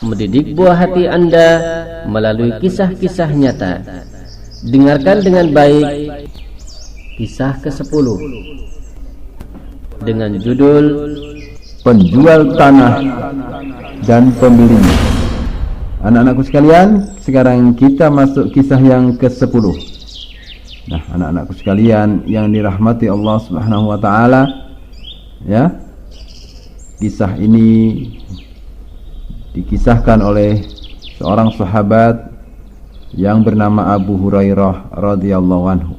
mendidik buah hati Anda melalui kisah-kisah nyata. Dengarkan dengan baik kisah ke-10 dengan judul Penjual Tanah dan Pembelinya. Anak-anakku sekalian, sekarang kita masuk kisah yang ke-10. Nah, anak-anakku sekalian yang dirahmati Allah Subhanahu wa taala, ya. Kisah ini dikisahkan oleh seorang sahabat yang bernama Abu Hurairah radhiyallahu anhu.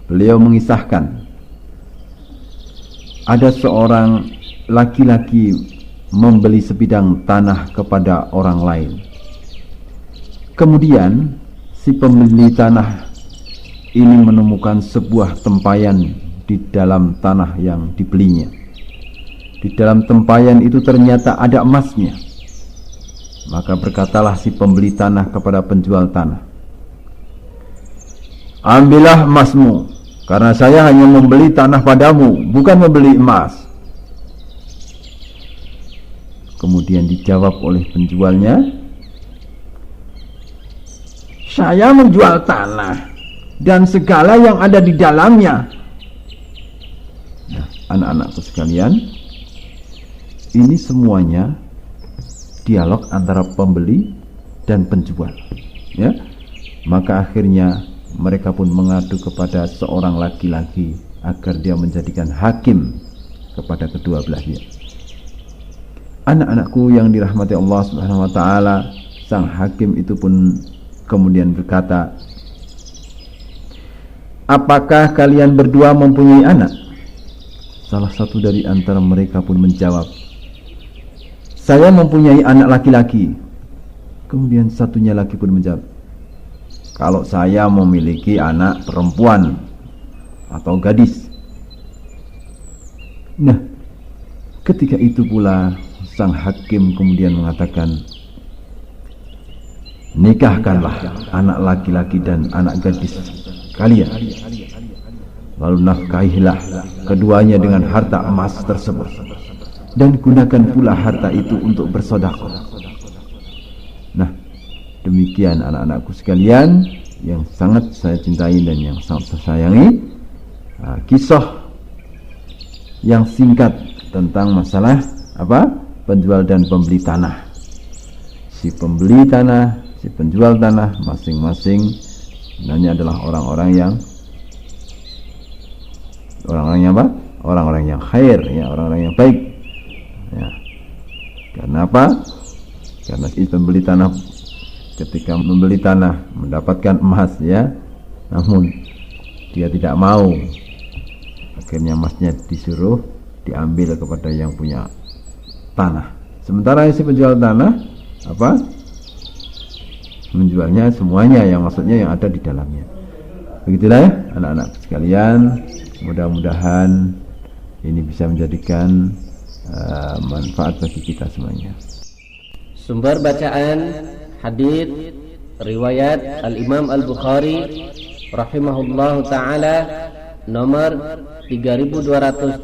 Beliau mengisahkan ada seorang laki-laki membeli sebidang tanah kepada orang lain. Kemudian si pembeli tanah ini menemukan sebuah tempayan di dalam tanah yang dibelinya. Di dalam tempayan itu ternyata ada emasnya. Maka berkatalah si pembeli tanah kepada penjual tanah, "Ambillah emasmu, karena saya hanya membeli tanah padamu, bukan membeli emas." Kemudian dijawab oleh penjualnya, "Saya menjual tanah dan segala yang ada di dalamnya." Nah, anak-anakku sekalian, ini semuanya dialog antara pembeli dan penjual, ya. Maka akhirnya mereka pun mengadu kepada seorang laki-laki agar dia menjadikan hakim kepada kedua belah pihak. Anak-anakku yang dirahmati Allah Subhanahu wa taala, sang hakim itu pun kemudian berkata, "Apakah kalian berdua mempunyai anak?" Salah satu dari antara mereka pun menjawab, "Saya mempunyai anak laki-laki." Kemudian satunya lagi pun menjawab, "Kalau saya memiliki anak perempuan atau gadis." Nah, ketika itu pula sang hakim kemudian mengatakan, "Nikahkanlah anak laki-laki dan anak gadis kalian, lalu nafkahilah keduanya dengan harta emas tersebut, dan gunakan pula harta itu untuk bersedekah." Nah, demikian anak-anakku sekalian yang sangat saya cintai dan yang sangat saya sayangi, kisah yang singkat tentang masalah penjual dan pembeli tanah. Si pembeli tanah, si penjual tanah masing-masing sebenarnya adalah orang-orang yang orang-orang yang khair, ya, orang-orang yang baik, ya. Karena apa? Karena si pembeli tanah ketika membeli tanah mendapatkan emas, ya, namun dia tidak mau. Akhirnya emasnya disuruh diambil kepada yang punya tanah. Sementara si penjual tanah menjualnya semuanya, yang maksudnya yang ada di dalamnya. Begitulah ya anak-anak sekalian, mudah-mudahan ini bisa menjadikan manfaat bagi kita semuanya. Sumber bacaan hadits riwayat Al-Imam Al-Bukhari rahimahullahu taala nomor 3285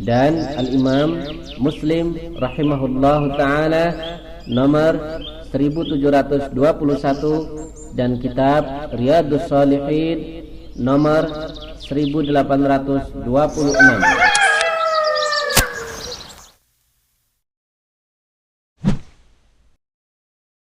dan Al-Imam Muslim rahimahullahu taala nomor 1721 dan kitab Riyadhus Shalihin nomor 1826.